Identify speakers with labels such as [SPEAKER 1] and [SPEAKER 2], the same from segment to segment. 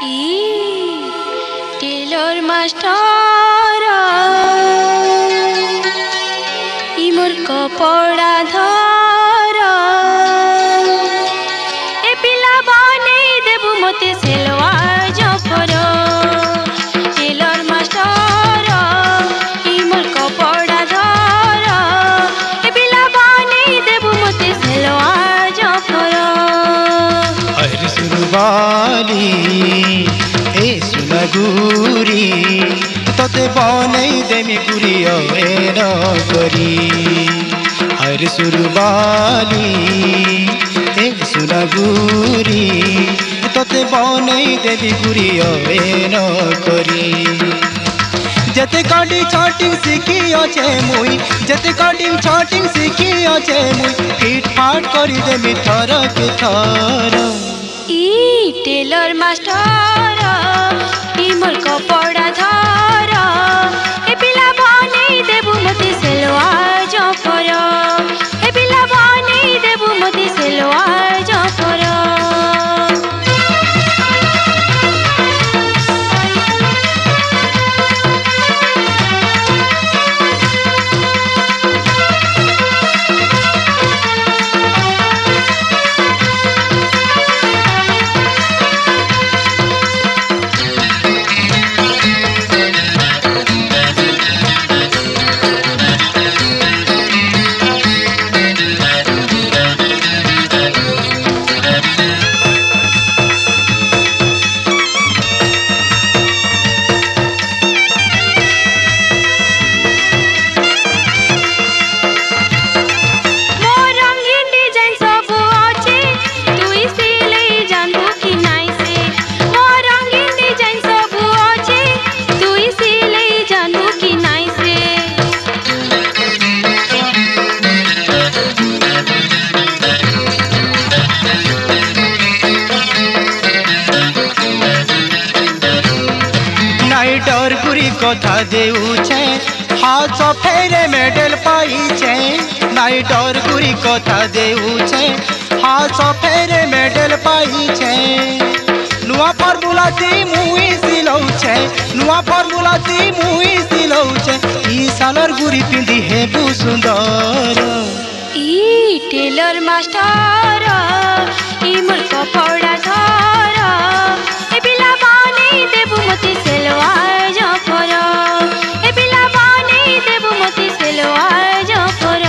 [SPEAKER 1] ই Taylor master ইমোর কপড়া ধর এ পিলা বনেই দেবু মতে সেলওয়ার জফর Taylor master ইমোর কপড়া ধর এ পিলা বনেই দেবু মতে সেলওয়ার জফর
[SPEAKER 2] हर सुरबाली ए सुनगुरी तोते बनई देमी गुरिया ए नगरी हर सुरबाली ए सुनगुरी तोते बनई देमी गुरिया ए नगरी जते कटिंग छटिंग सीखी अछे मुई जते कटिंग छटिंग सीखी अछे मुई फिट फाट करी देमी थर के थर
[SPEAKER 1] ই টেলর মাস্টার ইমোর কপড়া ধর এ পিলা বনেই দেবু মতে সেলওয়ার জফর এ পিলা বনেই দেবু মতে সেলওয়ার জফর
[SPEAKER 2] नाइटर गुरी कथा देउछे हाथ फेरे मेडल पाइछे नाइटर गुरी कथा देउछे हाथ फेरे मेडल पाइछे नुआ फॉर्मूला ती मुई सिलौछे नुआ फॉर्मूला ती मुई सिलौछे ई सालर गुरी पिंदी हेबु सुंदर
[SPEAKER 1] ই টেলর মাস্টার ইমোর কপড়া ধর এ পিলা বনেই দেবু মতে সেলওয়ার জফর এ পিলা বনেই দেবু মতে সেলওয়ার জফর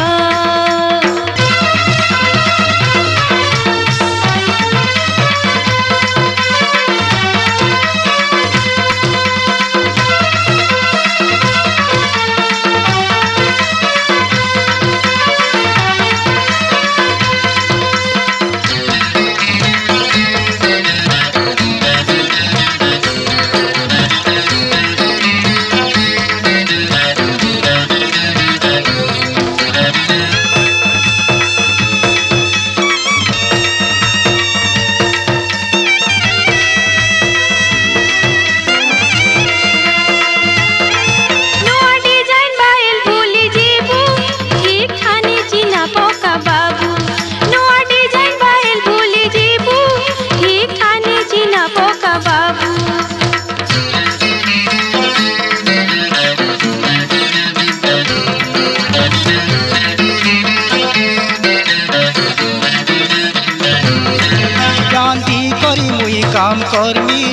[SPEAKER 2] काम करमी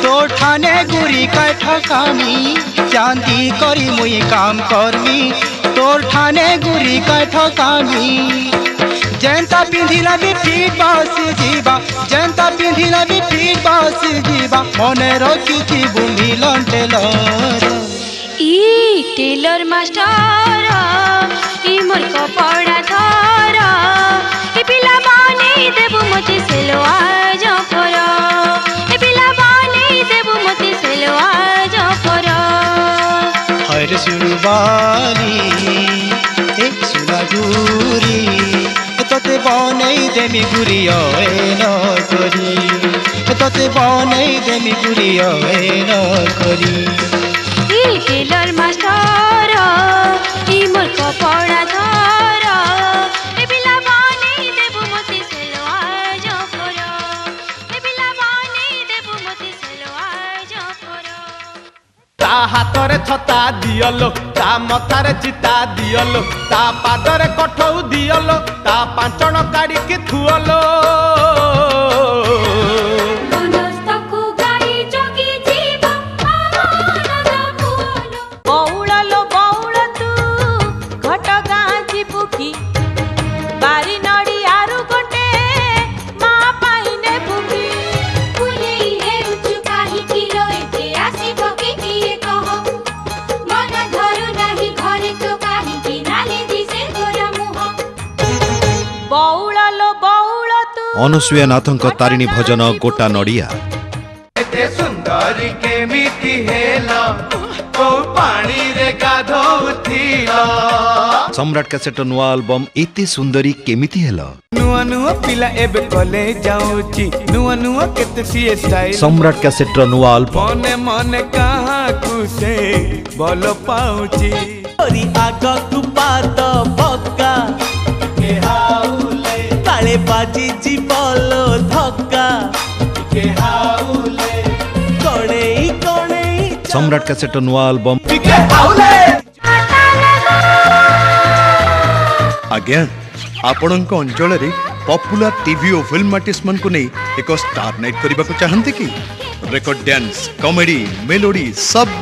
[SPEAKER 2] तो ठाने गुरी काय ठकामी चांदी करी मुई काम करमी तोर ठाने गुरी काय ठकामी जेंता पिंधिला भी फिट बास जीवा जेंता पिंधिला भी फिट बास जीवा मने रखी मिलन टेलर
[SPEAKER 1] ই টেলর মাস্টার ইমোর কপড়া ধর এ পিলা বনেই দেবু মতে সেলওয়ার জফর এ পিলা বনেই দেবু মতে সেলওয়ার জফর
[SPEAKER 2] हर सुरबाली एक सुनागुरी तोते बनई देमी गुरिया ए नगरी तोते बनई देमी गुरिया ए नगरी
[SPEAKER 1] ই টেলর মাস্টার ইমোর কপড়া ধর এ পিলা বনেই দেবু মতে সেলওয়ার জফর এ পিলা বনেই দেবু মতে সেলওয়ার
[SPEAKER 3] छता दियलो ता मथारे चिता दियलो ता पादरे कठौ दियलो ता पांचण काढ़ी के थुअलो
[SPEAKER 4] अनुसुया नाथंक तारिणी भजन गोटा नड़िया
[SPEAKER 3] सुंदरी केमिति हेला को पानी रे गाधौथिला
[SPEAKER 4] सम्राट कैसेट नुआ एल्बम एते सुंदरी केमिति हेला
[SPEAKER 3] नुआ नुआ पिला एबे कॉलेज जाउची नुआ नुआ केते सी स्टाइल
[SPEAKER 4] सम्राट कैसेट नुआ एल्बम
[SPEAKER 3] मने मने कहाँ कुसे बोल पाउची ओरी आग तू पात पक्का के हाउले ताले बाजी जी बोलो धक्का के हाउले कोणे कोणे
[SPEAKER 4] सम्राट कैसेट नुआ एल्बम
[SPEAKER 3] के हाउले
[SPEAKER 5] आज्ञा आपणक अंचल रे पॉपुलर टीवी और फिल्म आर्टिस्ट मन को नहीं एक स्टार नाइट करने को चाहते कि रेकॉर्ड डांस कॉमेडी मेलोडी सब